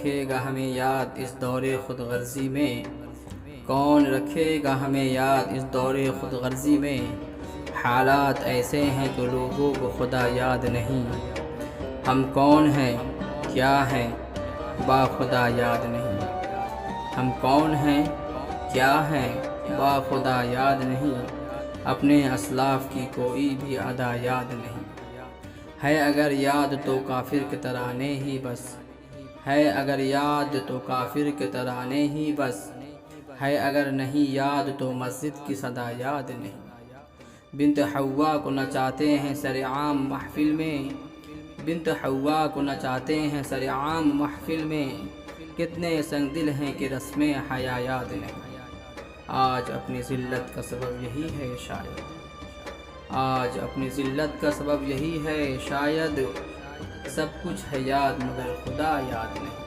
رکھے گا ہمیں یاد اس دور خود غرضی میں؟ کون رکھے گا ہمیں یاد اس دور خود غرضی میں؟ حالات ایسے ہیں کہ لوگوں کو خدا یاد نہیں۔ ہم کون ہیں کیا ہیں با خدا یاد نہیں۔ ہم کون ہیں کیا ہیں با خدا یاد نہیں۔ اپنے اسلاف کی کوئی بھی ادا یاد نہیں۔ ہے اگر یاد تو کافر کے ترانے ہی بس، ہے اگر یاد تو کافر کے ترانے ہی بس، ہے اگر نہیں یاد تو مسجد کی صدا یاد نہیں۔ بنت حوا کو نچاتے ہیں سر عام محفل میں، بنت حوا کو نچاتے ہیں سر عام محفل میں، کتنے سنگ دل ہیں کہ رسم حیا یاد نہیں۔ آج اپنی ذلت کا سبب یہی ہے شاید، آج اپنی ذلت کا سبب یہی ہے شاید، سب کچھ ہے یاد مگر خدا یاد نہیں۔